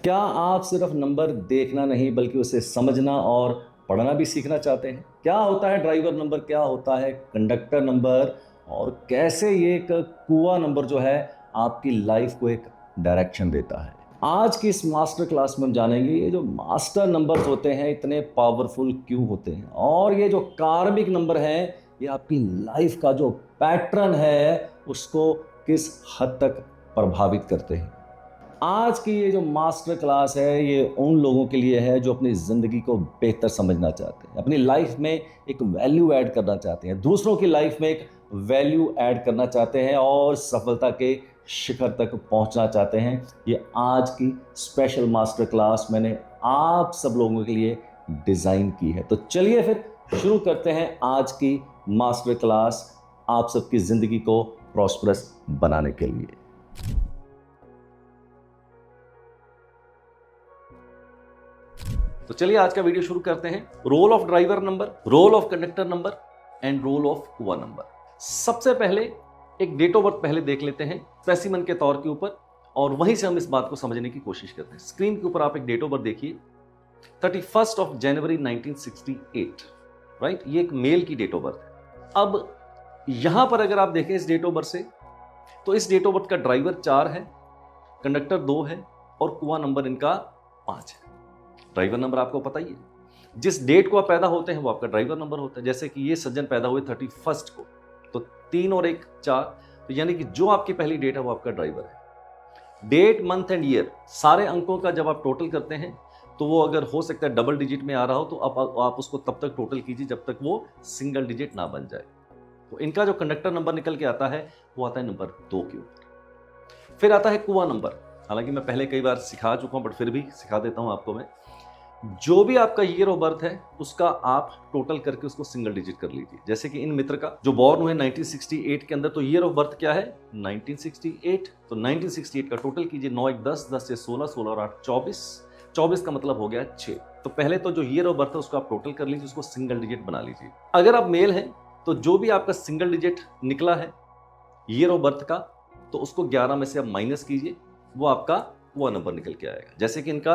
क्या आप सिर्फ नंबर देखना नहीं बल्कि उसे समझना और पढ़ना भी सीखना चाहते हैं? क्या होता है ड्राइवर नंबर, क्या होता है कंडक्टर नंबर, और कैसे ये एक कुआ नंबर जो है आपकी लाइफ को एक डायरेक्शन देता है? आज की इस मास्टर क्लास में हम जानेंगे ये जो मास्टर नंबर्स होते हैं इतने पावरफुल क्यों होते हैं, और ये जो कार्मिक नंबर हैं ये आपकी लाइफ का जो पैटर्न है उसको किस हद तक प्रभावित करते हैं। आज की ये जो मास्टर क्लास है ये उन लोगों के लिए है जो अपनी ज़िंदगी को बेहतर समझना चाहते हैं, अपनी लाइफ में एक वैल्यू ऐड करना चाहते हैं, दूसरों की लाइफ में एक वैल्यू ऐड करना चाहते हैं और सफलता के शिखर तक पहुंचना चाहते हैं। ये आज की स्पेशल मास्टर क्लास मैंने आप सब लोगों के लिए डिज़ाइन की है। तो चलिए फिर शुरू करते हैं आज की मास्टर क्लास आप सबकी ज़िंदगी को प्रॉस्परस बनाने के लिए। तो चलिए आज का वीडियो शुरू करते हैं। Role of driver number, role of conductor number and role of kua number. सबसे पहले एक डेट ऑफ बर्थ पहले देख लेते हैं स्पेसिमन के तौर के ऊपर, और वहीं से हम इस बात को समझने की कोशिश करते हैं। स्क्रीन के ऊपर आप एक डेट ऑफ बर्थ देखिए, 31 ऑफ जनवरी 1968, राइट। ये एक मेल की डेट ऑफ बर्थ है। अब यहां पर अगर आप देखें इस डेट ऑफ बर्थ से, तो इस डेट ऑफ बर्थ का ड्राइवर 4 है, कंडक्टर 2 है और कुआ नंबर इनका 5 है। ड्राइवर नंबर आपको पता ही है, जिस डेट को आप पैदा होते हैं वो आपका ड्राइवर नंबर होता है। जैसे कि ये सज्जन पैदा हुए 31 को, तो 3 और 1 4, तो यानी कि जो आपकी पहली डेट है वो आपका ड्राइवर है। डेट, मंथ एंड ईयर, सारे अंकों का जब आप टोटल करते हैं तो वो अगर हो सकता है डबल डिजिट में आ रहा हो, तो आप उसको तब तक टोटल कीजिए जब तक वो सिंगल डिजिट ना बन जाए। तो इनका जो कंडक्टर नंबर निकल के आता है वो आता है नंबर 2 के ऊपर। फिर आता है कुआ नंबर। हालांकि मैं पहले कई बार सिखा चुका हूं, बट फिर भी सिखा देता हूं आपको मैं। जो भी आपका ईयर ऑफ बर्थ है उसका आप टोटल करके उसको सिंगल डिजिट कर लीजिए। जैसे कि इन मित्र का जो बॉर्न हुए 1968 के अंदर, तो ईयर ऑफ बर्थ क्या है 1968, तो 1968 का टोटल कीजिए। 9 1 10, 10 से 16, 16 और 8 24, 24 का मतलब हो गया 6। तो पहले तो जो ईयर ऑफ बर्थ है उसको आप टोटल कर लीजिए, उसको सिंगल डिजिट बना लीजिए। अगर आप मेल हैं तो जो भी आपका सिंगल डिजिट निकला है ईयर ऑफ बर्थ का, तो उसको 11 में से आप माइनस कीजिए, वो आपका वो नंबर निकल के आएगा। जैसे कि इनका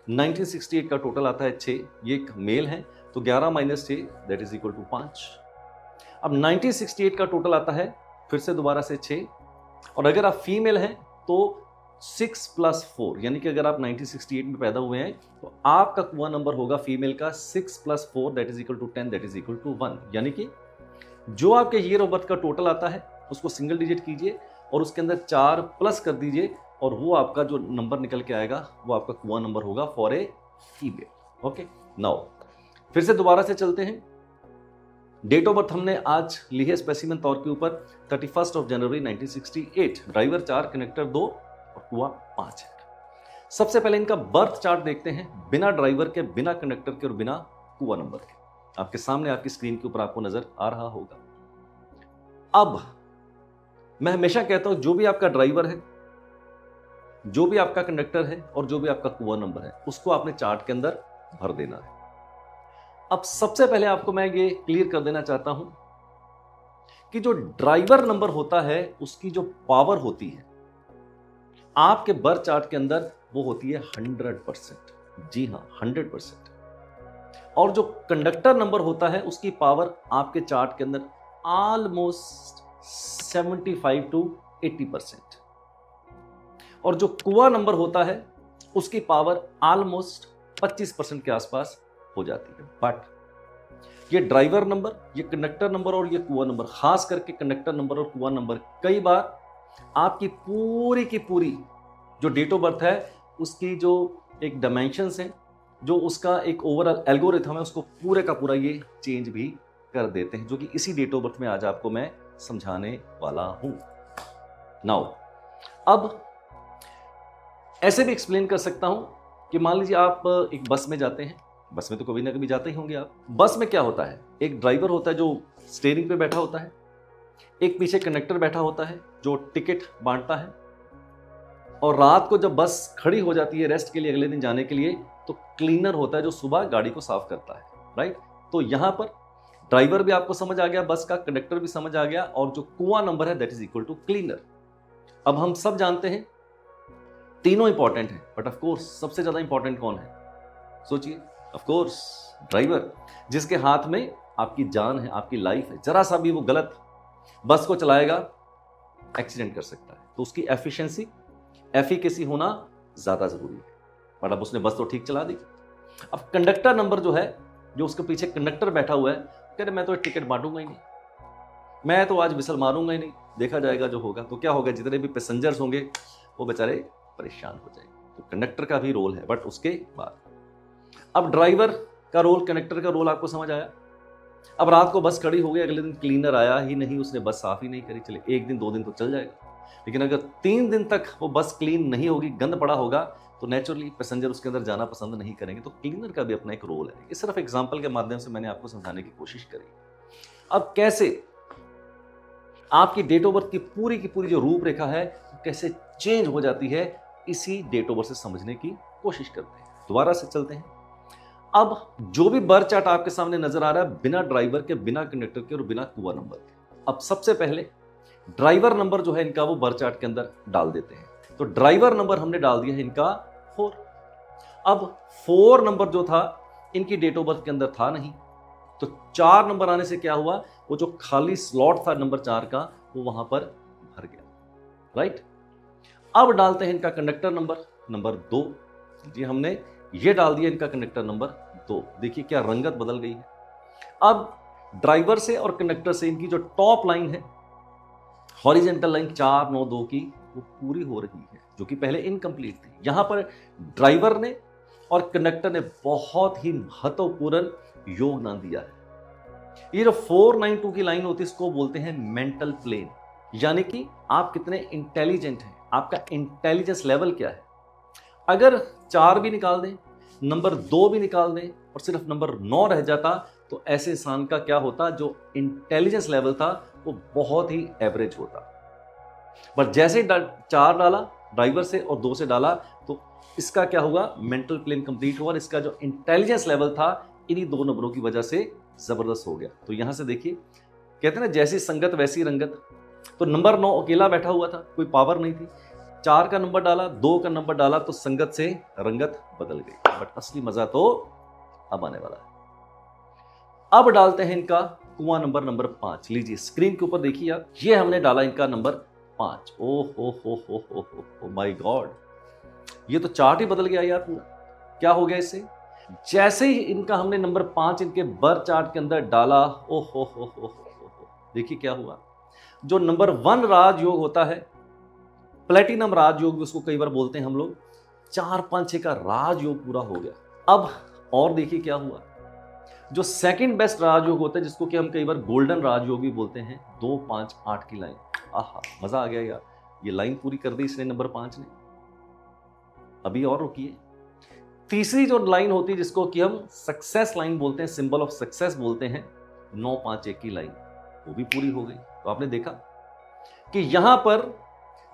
1968 का टोटल आता है 6, ये एक मेल है, तो 11 minus 6 that is equal to 5। अब 1968 का टोटल आता है फिर से दोबारा से 6, और अगर आप फीमेल हैं तो 6 प्लस 4, यानी कि अगर आप 1968 में पैदा हुए हैं तो आपका कुआ नंबर होगा फीमेल का 6 plus 4 that is equal to 10 that is equal to 1। यानी कि जो आपके ईयर ऑफ बर्थ का टोटल आता है उसको सिंगल डिजिट कीजिए और उसके अंदर 4 प्लस कर दीजिए, और वो आपका जो नंबर निकल के आएगा वो आपका कुआ नंबर होगा for a female. Okay, now फिर से दोबारा से चलते हैं। डेट ऑफ बर्थ हमने आज ली है स्पेसिमन तौर के ऊपर 31 ऑफ जनवरी 1968, ड्राइवर 4, कनेक्टर 2 और कुआ 5 है। सबसे पहले इनका बर्थ चार्ट देखते हैं, बिना ड्राइवर के, बिना कंडक्टर के और बिना कुआ नंबर के। आपके सामने आपकी स्क्रीन के ऊपर आपको नजर आ रहा होगा। अब मैं हमेशा कहता हूं जो भी आपका ड्राइवर है, जो भी आपका कंडक्टर है और जो भी आपका कुआ नंबर है, उसको आपने चार्ट के अंदर भर देना है। अब सबसे पहले आपको मैं ये क्लियर कर देना चाहता हूं कि जो ड्राइवर नंबर होता है उसकी जो पावर होती है आपके बर्थ चार्ट के अंदर वो होती है 100%। जी हां, 100%। और जो कंडक्टर नंबर होता है उसकी पावर आपके चार्ट के अंदर ऑलमोस्ट 75 टू 80%। और जो कुआ नंबर होता है उसकी पावर ऑलमोस्ट 25% के आसपास हो जाती है। बट ये ड्राइवर नंबर, ये कंडक्टर नंबर और ये कुआ नंबर, खास करके कंडक्टर नंबर और कुआ नंबर, कई बार आपकी पूरी की पूरी जो डेट ऑफ बर्थ है उसकी जो एक डायमेंशंस हैं, जो उसका एक ओवरऑल एल्गोरिथम है, उसको पूरे का पूरा ये चेंज भी कर देते हैं, जो कि इसी डेट ऑफ बर्थ में आज आपको मैं समझाने वाला हूं। नाउ अब ऐसे भी एक्सप्लेन कर सकता हूं कि मान लीजिए आप एक बस में जाते हैं, बस में तो कभी ना कभी जाते ही होंगे आप। बस में क्या होता है, एक ड्राइवर होता है जो स्टीयरिंग पे बैठा होता है, एक पीछे कंडक्टर बैठा होता है जो टिकट बांटता है, और रात को जब बस खड़ी हो जाती है रेस्ट के लिए अगले दिन जाने के लिए, तो क्लीनर होता है जो सुबह गाड़ी को साफ करता है, राइट। तो यहां पर ड्राइवर भी आपको समझ आ गया, बस का कंडक्टर भी समझ आ गया, और जो कुआ नंबर है that is equal to cleaner. अब हम सब जानते हैं तीनों इंपॉर्टेंट है, बट ऑफ कोर्स सबसे ज्यादा इंपॉर्टेंट कौन है? सोचिए, ऑफ कोर्स ड्राइवर, जिसके हाथ में आपकी जान है, आपकी लाइफ है। जरा सा भी वो गलत बस को चलाएगा, एक्सीडेंट कर सकता है। तो उसकी एफिकेसी होना ज्यादा जरूरी है। बट अब उसने बस तो ठीक चला दी। अब कंडक्टर नंबर जो है, जो उसके पीछे कंडक्टर बैठा हुआ है, कह रहे मैं तो टिकट बांटूंगा ही नहीं, मैं तो आज विसल मारूंगा ही नहीं, देखा जाएगा जो होगा। तो क्या होगा, जितने भी पैसेंजर्स होंगे वो बेचारे परेशान हो जाएंगे। तो कंडक्टर का भी रोल है। बट उसके बाद अब ड्राइवर का रोल, कंडक्टर का रोल आपको समझ आया। अब रात को बस खड़ी हो गई, अगले दिन क्लीनर आया ही नहीं, उसने बस साफ ही नहीं करी, चले 1 दिन 2 दिन तो चल जाएगा। लेकिन अगर 3 दिन तक वो बस क्लीन नहीं होगी, गंद पड़ा होगा, तो नेचुरली पैसेंजर उसके अंदर जाना पसंद नहीं करेंगे। तो क्लीनर का भी अपना एक रोल है। ये सिर्फ एग्जाम्पल के माध्यम से मैंने आपको समझाने की कोशिश करी। अब कैसे आपकी डेट ऑफ बर्थ की पूरी जो रूपरेखा है कैसे चेंज हो जाती है, इसी डेट ऑफ बर्थ से समझने की कोशिश करते हैं। दोबारा से चलते हैं। अब जो भी बर्थ चार्ट आपके सामने नजर आ रहा है, बिना ड्राइवर के, बिना कंडक्टर के और बिना कुआं नंबर के। अब सबसे पहले ड्राइवर नंबर जो है इनका, वो बर्थ चार्ट के अंदर डाल देते हैं। तो ड्राइवर नंबर हमने डाल दिया है इनका 4। अब 4 नंबर जो था इनकी डेट ऑफ बर्थ के अंदर था नहीं, तो 4 नंबर आने से क्या हुआ, वो जो खाली स्लॉट था नंबर 4 का, वो वहां पर भर गया। राइट। अब डालते हैं इनका कंडक्टर नंबर 2। जी हमने ये डाल दिया इनका कंडक्टर नंबर 2। देखिए क्या रंगत बदल गई है। अब ड्राइवर से और कंडक्टर से इनकी जो टॉप लाइन है, हॉरिजेंटल लाइन 4 9 2 की, वो पूरी हो रही है, जो कि पहले इनकम्प्लीट थी। यहां पर ड्राइवर ने और कंडक्टर ने बहुत ही महत्वपूर्ण योगदान दिया है। ये जो 492 की लाइन होती है, इसको बोलते हैं मेंटल प्लेन, यानी कि आप कितने इंटेलिजेंट हैं, आपका इंटेलिजेंस लेवल क्या है। अगर 4 भी निकाल दें, नंबर 2 भी निकाल दें और सिर्फ नंबर 9 रह जाता, तो ऐसे इंसान का क्या होता, जो इंटेलिजेंस लेवल था वो बहुत ही एवरेज होता। बट जैसे 4 डाला ड्राइवर से और 2 से डाला, तो इसका क्या हुआ, मेंटल प्लेन कंप्लीट हुआ और इसका जो इंटेलिजेंस लेवल था इन्हीं 2 नंबरों की वजह से जबरदस्त हो गया। तो यहां से देखिए, कहते हैं ना जैसी संगत वैसी रंगत। तो नंबर 9 अकेला बैठा हुआ था, कोई पावर नहीं थी। 4 का नंबर डाला, 2 का नंबर डाला, तो संगत से रंगत बदल गई। बट असली मजा तो अब आने वाला है। अब डालते हैं इनका कुआं नंबर 5। लीजिए स्क्रीन के ऊपर देखिए आप, ये हमने डाला इनका नंबर 5। ओ हो माय गॉड, ये तो चार्ट ही बदल गया यार पूरा। क्या हो गया इससे, जैसे ही इनका हमने नंबर 5 इनके बर्थ चार्ट के अंदर डाला, ओ हो, देखिए क्या हुआ। जो नंबर 1 राजयोग होता है, प्लेटिनम राजयोग भी उसको कई बार बोलते हैं हम लोग, 4 5 6 का राजयोग पूरा हो गया। अब और देखिए क्या हुआ, जो सेकंड बेस्ट राजयोग होता है, जिसको कि हम कई बार गोल्डन राजयोग भी बोलते हैं, 2 5 8 की लाइन। आहा, मजा आ गया यार, ये लाइन पूरी कर दी इसने नंबर 5 ने। अभी और रुकिए, तीसरी जो लाइन होती है जिसको कि हम सक्सेस लाइन बोलते हैं, सिंबल ऑफ सक्सेस बोलते हैं, 9 5 1 की लाइन, वो भी पूरी हो गई। तो आपने देखा कि यहां पर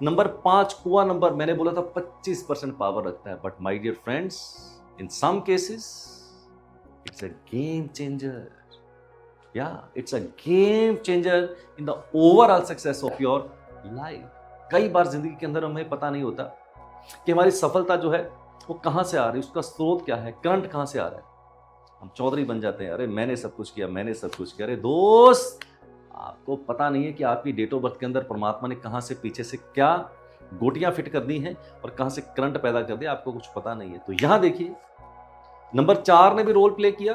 नंबर 5 कुआं नंबर, मैंने बोला था 25% पावर रखता है, but my dear friends, in some cases it's a game changer. या it's a game changer in the overall success of your life. कई बार जिंदगी के अंदर हमें पता नहीं होता कि हमारी सफलता जो है वो कहां से आ रही है, उसका स्रोत क्या है, करंट कहां से आ रहा है। हम चौधरी बन जाते हैं, अरे मैंने सब कुछ किया, मैंने सब कुछ किया। अरे दोस्त, आपको पता नहीं है कि आपकी डेट ऑफ बर्थ के अंदर परमात्मा ने कहां से पीछे से क्या गोटियां फिट कर दी हैं और कहां से करंट पैदा कर दिया, आपको कुछ पता नहीं है। तो यहां देखिए, नंबर 4 ने भी रोल प्ले किया,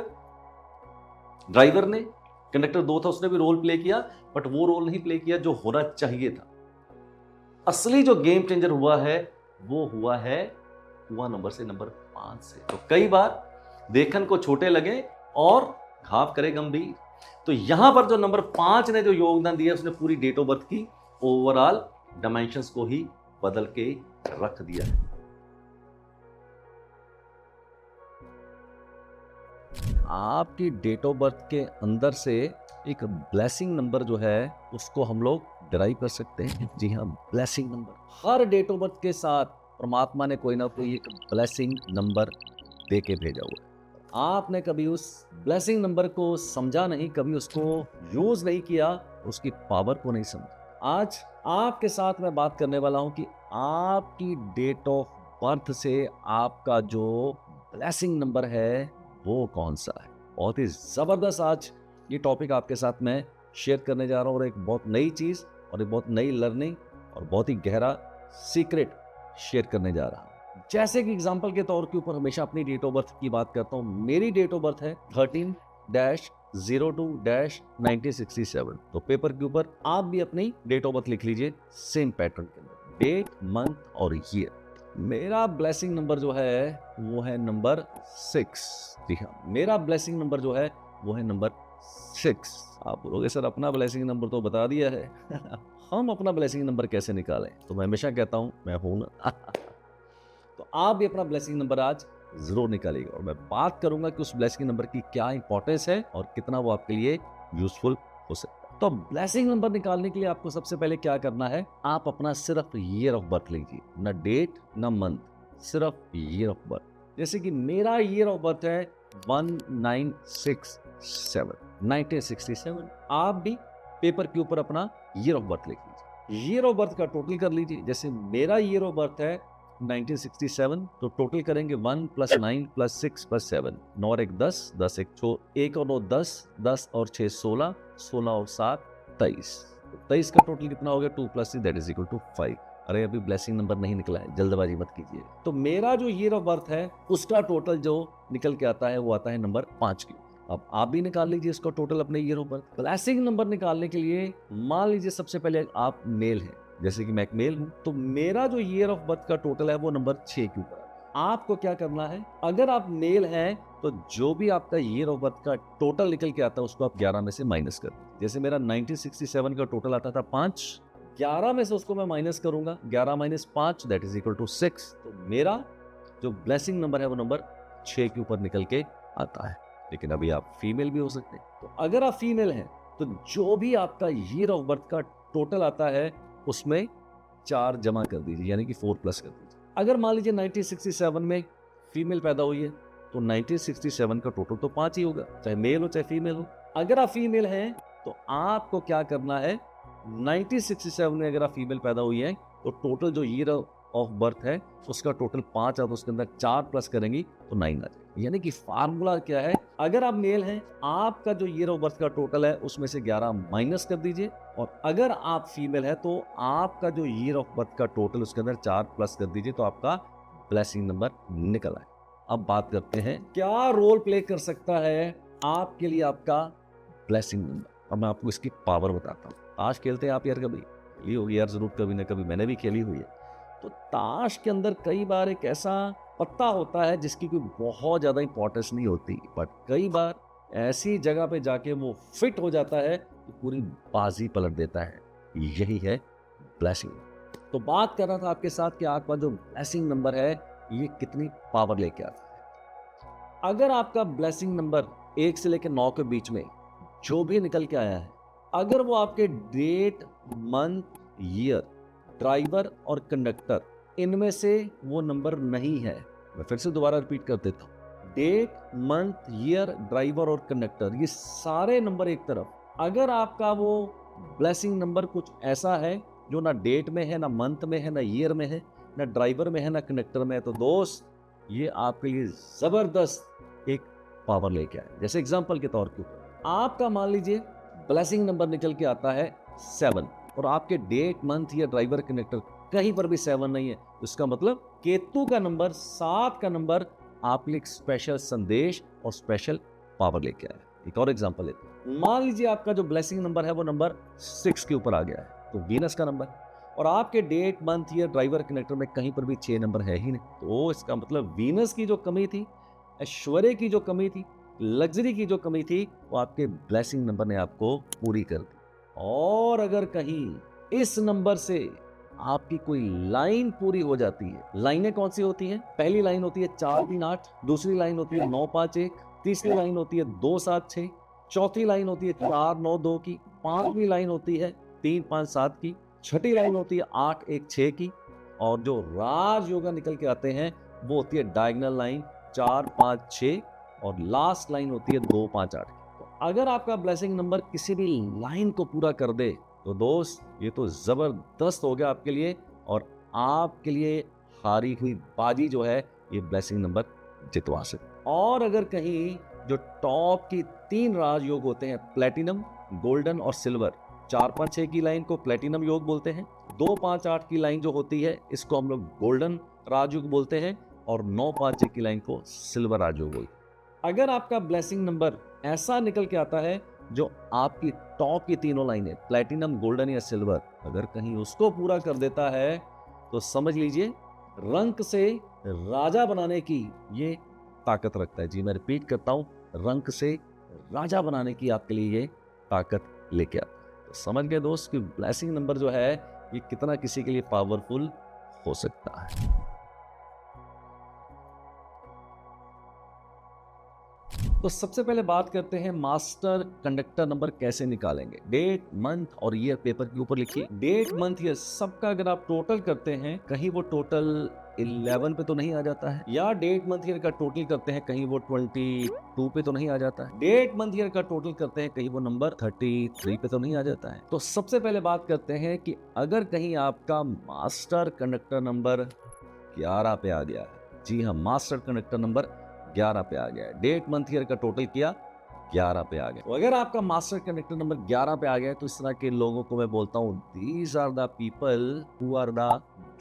ड्राइवर ने, कंडक्टर 2 था उसने भी रोल प्ले किया, बट वो रोल नहीं प्ले किया जो होना चाहिए था। असली जो गेम चेंजर हुआ है वो हुआ है कुआं नंबर से, नंबर 5 से। तो कई बार देखन को छोटे लगे और घाव करे गंभीर। तो यहां पर जो नंबर 5 ने जो योगदान दिया, उसने पूरी डेट ऑफ बर्थ की ओवरऑल डायमेंशंस को ही बदल के रख दिया है। आपकी डेट ऑफ बर्थ के अंदर से एक ब्लेसिंग नंबर जो है उसको हम लोग डिराइव कर सकते हैं। जी हाँ, ब्लेसिंग नंबर। हर डेट ऑफ बर्थ के साथ परमात्मा ने कोई ना कोई एक ब्लेसिंग नंबर दे के भेजा हुआ है। आपने कभी उस ब्लेसिंग नंबर को समझा नहीं, कभी उसको यूज नहीं किया, उसकी पावर को नहीं समझा। आज आपके साथ मैं बात करने वाला हूं कि आपकी डेट ऑफ बर्थ से आपका जो ब्लेसिंग नंबर है वो कौन सा है। बहुत ही ज़बरदस्त आज ये टॉपिक आपके साथ मैं शेयर करने जा रहा हूँ, और एक बहुत नई चीज़ और एक बहुत नई लर्निंग और बहुत ही गहरा सीक्रेट शेयर करने जा रहा हूँ। जैसे कि एग्जांपल के तौर के ऊपर हमेशा अपनी डेट ऑफ बर्थ की बात करता हूँ। मेरी डेट ऑफ बर्थ है 13-02-1967। तो पेपर के ऊपर आप भी अपनी डेट ऑफ बर्थ लिख लीजिए सेम पैटर्न के अंदर, डेट, मंथ और ईयर। मेरा ब्लेसिंग नंबर जो है वो है नंबर 6। जी हाँ, मेरा ब्लेसिंग नंबर जो है वो है नंबर 6। आप बोलोगे सर अपना ब्लेसिंग नंबर तो बता दिया है हम अपना ब्लेसिंग नंबर कैसे निकालें? तो मैं हमेशा कहता हूं मैं हूं ना तो आप भी अपना ब्लेसिंग नंबर आज जरूर निकालिएगा, और मैं बात करूंगा कि उस ब्लेसिंग नंबर की क्या इंपॉर्टेंस है और कितना वो आपके लिए यूजफुल हो सकता है। तो ब्लेसिंग नंबर निकालने के लिए आपको सबसे पहले क्या करना है, आप अपना सिर्फ ईयर ऑफ बर्थ लीजिए, ना डेट ना मंथ, सिर्फ ईयर ऑफ बर्थ। जैसे कि मेरा ईयर ऑफ बर्थ है 1967। आप भी पेपर के ऊपर अपना ईयर ऑफ बर्थ लिख लीजिए, ईयर ऑफ बर्थ का टोटल कर लीजिए। जैसे मेरा ईयर ऑफ बर्थ है 1967, तो टोटल करेंगे 1 + 9 + 6 + 7, 9 और 1 10, 10 1 1 और 9 10, 10 और 6 16, 16 और 7 23। 23 का टोटल कितना हो गया? 2 + 3 दैट इज इक्वल टू 5। अरे अभी ब्लेसिंग नंबर नहीं निकला है, जल्दबाजी मत कीजिए। तो मेरा जो ईयर ऑफ बर्थ है उसका टोटल जो निकल के आता है वो आता है नंबर 5 की। अब आप भी निकाल लीजिए इसका टोटल अपने year of birth. Blessing number निकालने के लिए मान लीजिए सबसे पहले आप मेल हैं, जैसे कि मैं एक मेल हूं, तो मेरा जो ईयर ऑफ बर्थ का टोटल है वो नंबर 6 के ऊपर। आपको क्या करना है, अगर आप मेल हैं तो जो भी आपका ईयर ऑफ बर्थ का टोटल निकल के आता है उसको आप 11 में से माइनस कर दीजिए। जैसे मेरा 1967 का टोटल आता था 5, 11 में से उसको मैं माइनस करूंगा, 11 - 5 दैट इज इक्वल टू 6। तो मेरा जो ब्लेसिंग नंबर है वो नंबर 6 के ऊपर निकल के आता है। लेकिन अभी आप फीमेल भी हो सकते हैं, तो अगर आप फीमेल हैं तो जो भी आपका ईयर ऑफ बर्थ का टोटल आता है उसमें 4 जमा कर दीजिए, यानी कि 4 प्लस कर दीजिए। अगर मान लीजिए 1967 में फीमेल पैदा हुई है तो 1967 का टोटल तो 5 ही होगा, चाहे मेल हो चाहे फीमेल हो। अगर आप फीमेल हैं तो आपको क्या करना है, 1967 में अगर आप फीमेल पैदा हुई है तो टोटल जो ईयर ऑफ बर्थ है उसका टोटल 5 है, तो उसके अंदर 4 प्लस करेंगी तो 9 आ जाएगा। यानी कि फार्मूला क्या है, अगर आप मेल हैं आपका जो ईयर ऑफ बर्थ का टोटल है उसमें से 11 माइनस कर दीजिए, और अगर आप फीमेल है तो आपका जो ईयर ऑफ बर्थ का टोटल उसके अंदर 4 प्लस कर दीजिए, तो आपका ब्लेसिंग नंबर निकल आए। अब बात करते हैं क्या रोल प्ले कर सकता है आपके लिए आपका ब्लेसिंग नंबर। अब मैं आपको इसकी पावर बताता हूँ। ताश खेलते हैं आप यार, कभी खेली होगी यार जरूर, कभी ना कभी मैंने भी खेली हुई है। तो ताश के अंदर कई बार एक ऐसा पत्ता होता है जिसकी कोई बहुत ज़्यादा इंपॉर्टेंस नहीं होती, बट कई बार ऐसी जगह पे जाके वो फिट हो जाता है तो पूरी बाजी पलट देता है। यही है ब्लेसिंग। तो बात कर रहा था आपके साथ कि आपका जो ब्लेसिंग नंबर है ये कितनी पावर लेके आता है। अगर आपका ब्लेसिंग नंबर 1 से लेकर 9 के बीच में जो भी निकल के आया है, अगर वो आपके डेट, मंथ, ईयर, ड्राइवर और कंडक्टर इनमें से वो नंबर नहीं है, मैं फिर से दोबारा रिपीट कर देता हूँ, डेट, मंथ, ईयर, ड्राइवर और कंडक्टर ये सारे नंबर एक तरफ, अगर आपका वो ब्लेसिंग नंबर कुछ ऐसा है जो ना डेट में है, ना मंथ में है, ना ईयर में है, ना ड्राइवर में है, ना कंडक्टर में है, तो दोस्त ये आपके लिए जबरदस्त एक पावर लेके आए। जैसे एग्जांपल के तौर के ऊपर आपका मान लीजिए ब्लेसिंग नंबर निकल के आता है 7, और आपके डेट, मंथ या ड्राइवर, कनेक्टर कहीं पर भी 7 नहीं है, तो इसका मतलब केतु का नंबर, 7 का नंबर आपके लिए एक स्पेशल संदेश और स्पेशल पावर लेके आया। एक और एग्जांपल लेते हैं, मान लीजिए आपका जो ब्लेसिंग नंबर है वो नंबर 6 के ऊपर आ गया है, तो वीनस का नंबर, और आपके date, month, year, driver, connector में कहीं पर भी 6 नंबर है ही नहीं, तो इसका मतलब वीनस की जो कमी थी, ऐश्वर्य की जो कमी थी, लग्जरी की जो कमी थी, वो आपके ब्लेसिंग नंबर ने आपको पूरी कर दी। और अगर कहीं इस नंबर से आपकी कोई लाइन पूरी हो जाती है, लाइनें कौन सी होती हैं? पहली लाइन होती है 4 3 8, दूसरी लाइन होती है 9 5 1, तीसरी लाइन होती है 2 7 6, चौथी लाइन होती है 4 9 2 की, पांचवी लाइन होती है 3 5 7 की, छठी लाइन होती है 8 1 6 की, और जो राज योगा निकल के आते हैं वो होती है डायगोनल लाइन 4 5 6, और लास्ट लाइन होती है 2 5 8 की। तो अगर आपका ब्लेसिंग नंबर किसी भी लाइन को पूरा कर दे तो दोस्त ये तो जबरदस्त हो गया आपके लिए, और आपके लिए हारी हुई बाजी जो है ये ब्लेसिंग नंबर जितवा सकते। और अगर कहीं जो टॉप की 3 राजयोग होते हैं, प्लेटिनम, गोल्डन और सिल्वर, 4, 5, 6 की लाइन को प्लेटिनम योग बोलते हैं, 2, 5, 8 की लाइन जो होती है इसको हम लोग गोल्डन राजयोग बोलते हैं, और 9, 5, 6 की लाइन को सिल्वर राजयोग बोलते हैं। अगर आपका ब्लेसिंग नंबर ऐसा निकल के आता है जो आपकी टॉप की तीनों लाइनें प्लेटिनम, गोल्डन या सिल्वर, अगर कहीं उसको पूरा कर देता है तो समझ लीजिए रंक से राजा बनाने की ये ताकत रखता है। जी मैं रिपीट करता हूं, रंक से राजा बनाने की आपके लिए ये ताकत लेके आता है। तो समझ गए दोस्त कि ब्लेसिंग नंबर जो है ये कितना किसी के लिए पावरफुल हो सकता है। तो सबसे पहले बात करते हैं मास्टर कंडक्टर नंबर कैसे निकालेंगे। डेट, मंथ और ईयर पेपर के ऊपर लिखिए। डेट, मंथ, ईयर सबका अगर आप टोटल करते हैं कहीं वो टोटल 11 पे तो नहीं आ जाता है, या डेट, मंथ, ईयर का टोटल करते हैं कहीं वो 22 पे तो नहीं आ जाता है, डेट, मंथ, ईयर का टोटल करते हैं कहीं वो नंबर 33 पे तो नहीं आ जाता है। तो सबसे पहले बात करते हैं कि अगर कहीं आपका मास्टर कंडक्टर नंबर 11 पे आ गया है, जी हाँ मास्टर कंडक्टर नंबर 11 पे आ गया है, डेट, मंथ, ईयर का टोटल किया 11 पे आ गया। तो अगर आपका मास्टर कंडक्टर नंबर 11 पे आ गया है तो इस तरह के लोगों को मैं बोलता हूँ these are the people who are the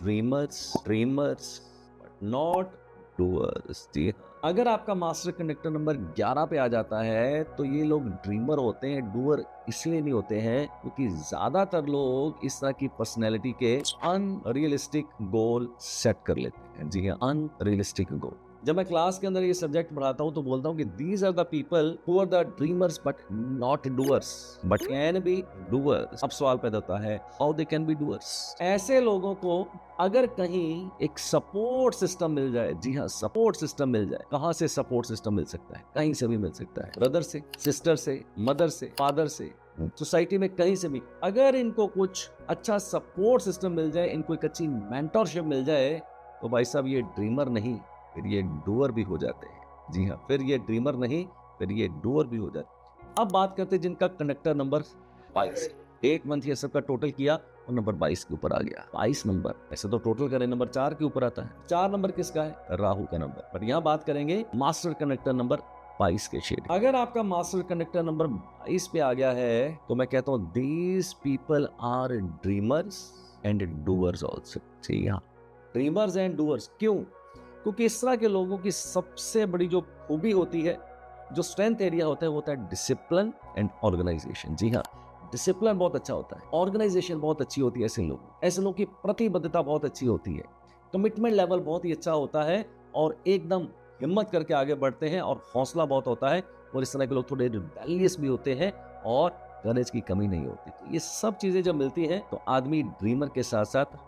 dreamers but not doers. जी अगर आपका मास्टर कंडक्टर नंबर 11 पे आ जाता है तो ये लोग ड्रीमर होते हैं, डूअर इसलिए नहीं होते हैं क्योंकि ज्यादातर लोग इस तरह की पर्सनैलिटी के अनरियलिस्टिक गोल सेट कर लेते हैं। जी हाँ, अनरियलिस्टिक गोल। जब मैं क्लास के अंदर ये सब्जेक्ट पढ़ाता हूँ तो बोलता हूँ कि these are the people who are the dreamers but not doers but can be doers. अब सवाल पैदा होता है how they can be doers. ऐसे लोगों को अगर कहीं एक सपोर्ट सिस्टम मिल जाए, जी हाँ सपोर्ट सिस्टम मिल जाए, कहाँ से सपोर्ट सिस्टम मिल सकता है? कहीं से भी मिल सकता है, ब्रदर से, सिस्टर से, मदर से, फादर से, सोसाइटी में कहीं से भी। अगर इनको कुछ अच्छा सपोर्ट सिस्टम मिल जाए, इनको एक अच्छी मेंटरशिप मिल जाए तो भाई साहब ये ड्रीमर नहीं फिर ये डूअर भी हो जाते हैं। जी हाँ, फिर ये ड्रीमर नहीं फिर ये डूअर भी हो जाते हैं। अब बात करते हैं जिनका conductor number 22, date, month, year सबका टोटल किया और नंबर 22 के ऊपर आ गया। 22 नंबर ऐसे तो टोटल करें नंबर 4 के ऊपर आता है। 4 नंबर किसका है? राहु का नंबर। पर यहाँ बात करेंगे मास्टर कंडक्टर नंबर 22 के शेड। अगर आपका मास्टर कंडक्टर नंबर 22 पे आ गया है तो मैं कहता हूँ these people are dreamers and doers also. जी हाँ, ड्रीमर्स एंड डूअर्स। क्यों? क्योंकि इस तरह के लोगों की सबसे बड़ी जो खूबी होती है, जो स्ट्रेंथ एरिया होता है वो होता है डिसिप्लिन एंड ऑर्गेनाइजेशन। जी हाँ, डिसिप्लिन बहुत अच्छा होता है, ऑर्गेनाइजेशन बहुत अच्छी होती है। ऐसे लोगों की प्रतिबद्धता बहुत अच्छी होती है, कमिटमेंट लेवल बहुत ही अच्छा होता है और एकदम हिम्मत करके आगे बढ़ते हैं और हौसला बहुत होता है। और इस तरह के लोग थोड़े रिबेलियस भी होते हैं और करेज की कमी नहीं होती। तो ये सब चीजें जब मिलती हैं तो आदमी ड्रीमर के साथ साथ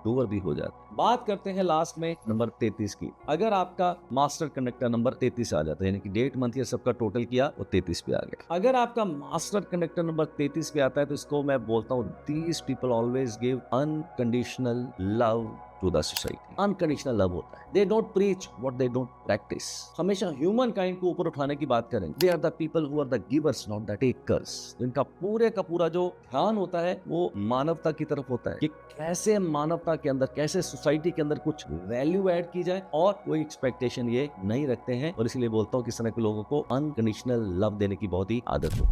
डूअर भी हो जाता है। बात करते हैं लास्ट में नंबर 33 की। अगर आपका मास्टर कंडक्टर नंबर 33 आ जाता है, यानी कि डेट, मंथ, ईयर सबका टोटल किया वो 33 पे आ गया। अगर आपका मास्टर कंडक्टर नंबर 33 पे आता है तो इसको मैं बोलता हूँ these people always give unconditional love to the society. Unconditional love होता है, they don't preach what they don't practice. हमेशा ह्यूमन काइंड को ऊपर उठाने की बात करेंगे। They are the people who are the givers not the takers. इनका पूरे का पूरा जो ध्यान होता है वो मानवता की तरफ होता है कि कैसे मानवता के अंदर, कैसे सोसाइटी के अंदर कुछ वैल्यू ऐड की जाए, और कोई एक्सपेक्टेशन ये नहीं रखते हैं। और इसलिए बोलता हूँ कि इस तरह के लोगों को अनकंडीशनल लव देने की बहुत ही आदत हो।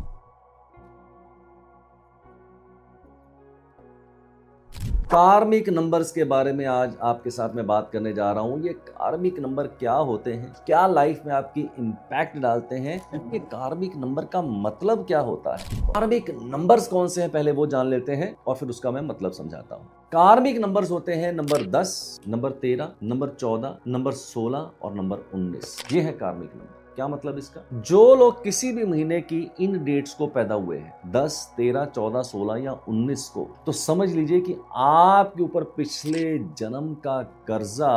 कार्मिक नंबर्स के बारे में आज आपके साथ मैं बात करने जा रहा हूं। ये कार्मिक नंबर क्या होते हैं, क्या लाइफ में आपकी इंपैक्ट डालते हैं, ये कार्मिक नंबर का मतलब क्या होता है, कार्मिक नंबर्स कौन से हैं पहले वो जान लेते हैं और फिर उसका मैं मतलब समझाता हूं। कार्मिक नंबर्स होते हैं नंबर 10, नंबर 13, नंबर 14, नंबर 16 और नंबर 19। ये है कार्मिक नंबर। क्या मतलब इसका? जो लोग किसी भी महीने की इन डेट्स को पैदा हुए हैं, 10, 13, 14, 16 या 19 को, तो समझ लीजिए कि आपके ऊपर पिछले जन्म का कर्जा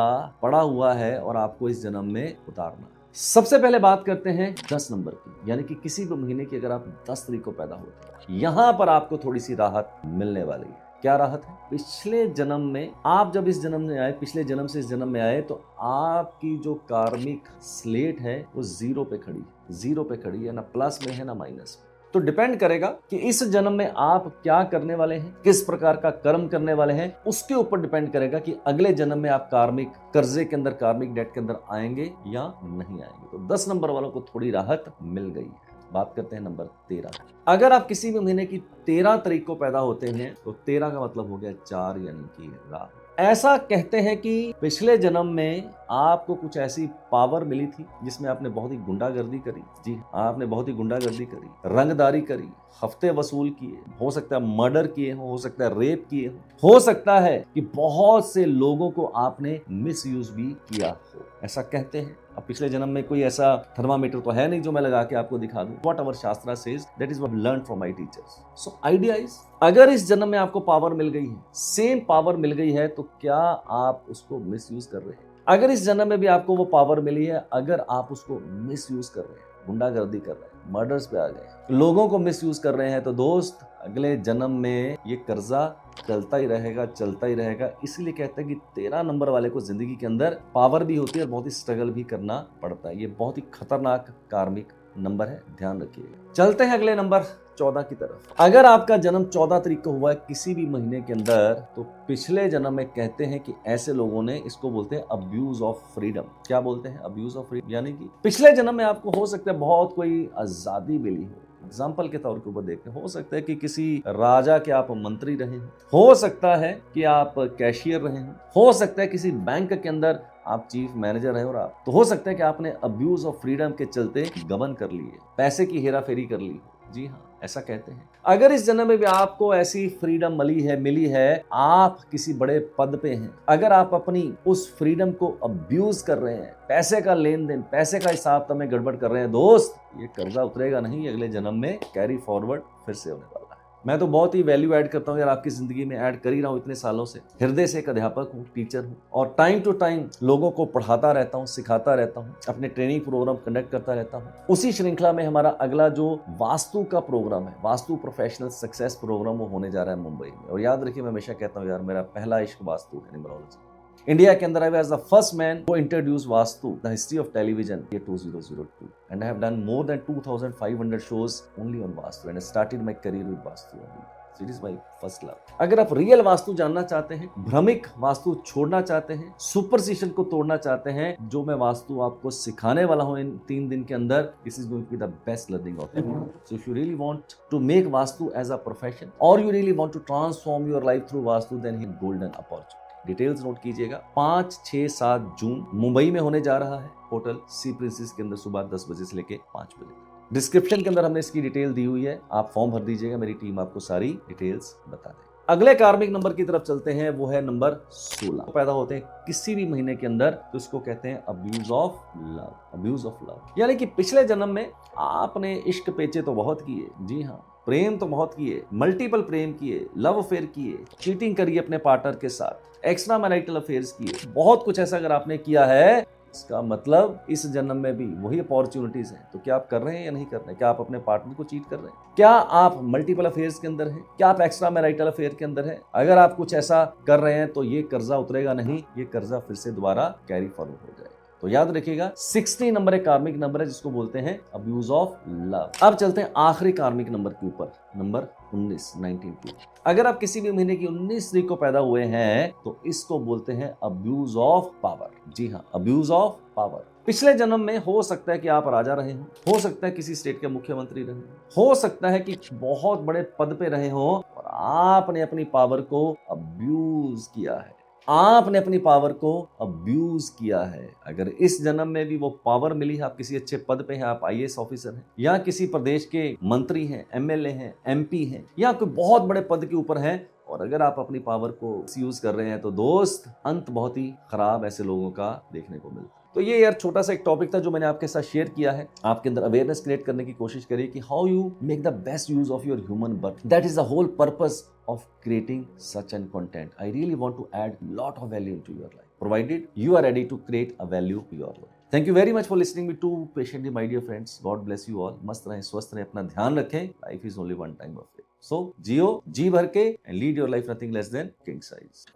पड़ा हुआ है और आपको इस जन्म में उतारना। सबसे पहले बात करते हैं 10 नंबर की, यानी कि किसी भी महीने की अगर आप 10 तारीख को पैदा होते हैं, यहां पर आपको थोड़ी सी राहत मिलने वाली है। क्या राहत है? पिछले जन्म में आप जब इस जन्म में आए, पिछले जन्म से इस जन्म में आए, तो आपकी जो कार्मिक स्लेट है वो जीरो पे खड़ी है ना प्लस में है ना माइनस में। तो डिपेंड करेगा कि इस जन्म में आप क्या करने वाले हैं, किस प्रकार का कर्म करने वाले हैं, उसके ऊपर डिपेंड करेगा कि अगले जन्म में आप कार्मिक कर्जे के अंदर, कार्मिक डेट के अंदर आएंगे या नहीं आएंगे। तो 10 नंबर वालों को थोड़ी राहत मिल गई है। बात करते हैं नंबर 13। अगर आप किसी भी महीने की 13 तारीख को पैदा होते हैं तो 13 का मतलब हो गया 4 यानी कि राहु। ऐसा कहते हैं कि पिछले जन्म में आपको कुछ ऐसी पावर मिली थी जिसमें आपने बहुत ही गुंडागर्दी करी। जी, आपने बहुत ही गुंडागर्दी करी, रंगदारी करी, हफ्ते वसूल किए, हो सकता है मर्डर किए हो सकता है रेप किए हो सकता है कि बहुत से लोगों को आपने मिसयूज भी किया हो, ऐसा कहते हैं। अब पिछले जन्म में कोई ऐसा थर्मामीटर तो है नहीं जो मैं लगा के आपको दिखा दूं। व्हाट अवर शास्त्रा says, that is what I learn from my teachers. So idea is, अगर इस जन्म में आपको पावर मिल गई है, सेम पावर मिल गई है, तो क्या आप उसको मिसयूज कर रहे हैं? अगर इस जन्म में भी आपको वो पावर मिली है, अगर आप उसको मिसयूज कर रहे हैं, गुंडागर्दी कर रहे हैं, मर्डर्स पे आ गए, लोगों को मिसयूज कर रहे हैं, तो दोस्त अगले जन्म में ये कर्जा चलता ही रहेगा, चलता ही रहेगा। इसलिए कहते हैं कि 13 नंबर वाले को जिंदगी के अंदर पावर भी होती है और बहुत ही स्ट्रगल भी करना पड़ता है। ये बहुत ही खतरनाक कार्मिक नंबर है, ध्यान रखिएगा। चलते हैं अगले नंबर 14 की तरफ। अगर आपका जन्म 14 तारीख को हुआ है किसी भी महीने के अंदर, तो पिछले जन्म में कहते हैं कि ऐसे लोगों ने, इसको बोलते हैं अब्यूज ऑफ फ्रीडम। क्या बोलते हैं? Abuse of freedom. यानी कि पिछले जन्म में आपको हो सकता है बहुत कोई आजादी मिली हो। एग्जाम्पल के तौर के ऊपर देखते हैं, हो सकता है कि किसी राजा के आप मंत्री रहे हो सकता है कि आप कैशियर रहे हो सकता है किसी बैंक के अंदर आप चीफ मैनेजर रहे और आप, तो हो सकता है कि आपने अब्यूज ऑफ फ्रीडम के चलते गबन कर लिए, पैसे की हेरा फेरी कर ली। जी हाँ, ऐसा कहते हैं। अगर इस जन्म में भी आपको ऐसी फ्रीडम मिली है, आप किसी बड़े पद पे हैं, अगर आप अपनी उस फ्रीडम को अब्यूज कर रहे हैं, पैसे का लेन देन, पैसे का हिसाब तब में गड़बड़ कर रहे हैं, दोस्त ये कर्जा उतरेगा नहीं, अगले जन्म में कैरी फॉरवर्ड फिर से होने वाला है। मैं तो बहुत ही वैल्यू ऐड करता हूँ यार, आपकी जिंदगी में ऐड कर ही रहा हूँ इतने सालों से। हृदय से एक अध्यापक हूँ, टीचर हूँ, और टाइम टू टाइम लोगों को पढ़ाता रहता हूँ, सिखाता रहता हूँ, अपने ट्रेनिंग प्रोग्राम कंडक्ट करता रहता हूँ। उसी श्रृंखला में हमारा अगला जो वास्तु का प्रोग्राम है, वास्तु प्रोफेशनल सक्सेस प्रोग्राम, वो होने जा रहा है मुंबई में। और याद रखिए, मैं हमेशा कहता हूँ यार, मेरा पहला इश्क वास्तु है, न्यूमरोलॉजी। इंडिया के अंदर I was the first man who introduced vastu, the history of television, year 2002, and I have done more than 2,500 shows only on vastu, and I started my career with vastu only. So it is my first love. अगर आप real vastu जानना चाहते हैं, भ्रमिक वास्तु छोड़ना चाहते हैं, superstition को तोड़ना चाहते हैं, जो मैं वास्तु आपको सिखाने वाला हूं इन 3 दिन के अंदर, this is going to be the best learning of your life. So if you really want to make vastu as a profession, or you really want to transform your life through vastu, then here golden opportunity. Details note कीजिएगा। 5, 6, 7 जून मुंबई में होने जा रहा है, hotel सी princess के अंदर, सुबह 10 बजे से लेके 5 बजे। डिस्क्रिप्शन के अंदर हमने इसकी डिटेल दी हुई है, आप फॉर्म भर दीजिएगा, मेरी टीम आपको सारी डिटेल्स बता देगी। अगले कार्मिक नंबर की तरफ चलते हैं, वो है नंबर 16। पैदा होते हैं किसी भी महीने के अंदर, तो इसको कहते हैं abuse of love. Abuse of love यानी कि पिछले जन्म में आपने इश्क पेचे तो बहुत किए, जी हाँ, प्रेम तो बहुत किए, मल्टीपल प्रेम किए, लव अफेयर किए, चीटिंग करी अपने पार्टनर के साथ, एक्स्ट्रा मैरिटल अफेयर्स किए, बहुत कुछ ऐसा अगर आपने किया है, इसका मतलब इस जन्म में भी वही अपॉर्चुनिटीज हैं। तो क्या आप कर रहे हैं या नहीं कर रहे हैं? क्या आप अपने पार्टनर को चीट कर रहे हैं? क्या आप मल्टीपल अफेयर्स के अंदर हैं? क्या आप एक्स्ट्रा मैरिटल अफेयर के अंदर हैं? अगर आप कुछ ऐसा कर रहे हैं तो ये कर्जा उतरेगा नहीं, ये कर्जा फिर से दोबारा कैरी फॉरवर्ड हो जाएगा। तो याद रखिएगा, 16 नंबर एक कार्मिक नंबर है जिसको बोलते हैं अब्यूज ऑफ लव। अब चलते हैं आखिरी कार्मिक नंबर के ऊपर, नंबर 19 अगर आप किसी भी महीने की 19 तारीख को पैदा हुए हैं, तो इसको बोलते हैं अब्यूज ऑफ पावर। जी हाँ, अब्यूज ऑफ पावर। पिछले जन्म में हो सकता है कि आप राजा रहे हो सकता है किसी स्टेट के मुख्यमंत्री रहे हो सकता है कि बहुत बड़े पद पे रहे हो, और आपने अपनी पावर को अब्यूज किया है, आपने अपनी पावर को अब्यूज किया है। अगर इस जन्म में भी वो पावर मिली है, आप किसी अच्छे पद पे हैं, आप IAS ऑफिसर हैं, या किसी प्रदेश के मंत्री हैं, MLA हैं, MP हैं, या कोई बहुत बड़े पद के ऊपर हैं, और अगर आप अपनी पावर को यूज कर रहे हैं, तो दोस्त अंत बहुत ही खराब ऐसे लोगों का देखने को मिलता है। तो ये यार छोटा सा एक टॉपिक था जो मैंने आपके साथ शेयर किया है, आपके अंदर अवेयरनेस क्रिएट करने की कोशिश करिए कि how you make the best use of your human birth. That is the whole purpose of creating such an content. I really want to add lot of value into your life, provided you are ready to create a value to your life. Thank you very much for listening me too patiently, my dear friends. God bless you all. मस्त रहें, स्वस्थ रहें, अपना ध्यान रखें. Life is only one time of it. So जियो जी भर के and lead your life nothing less than king size.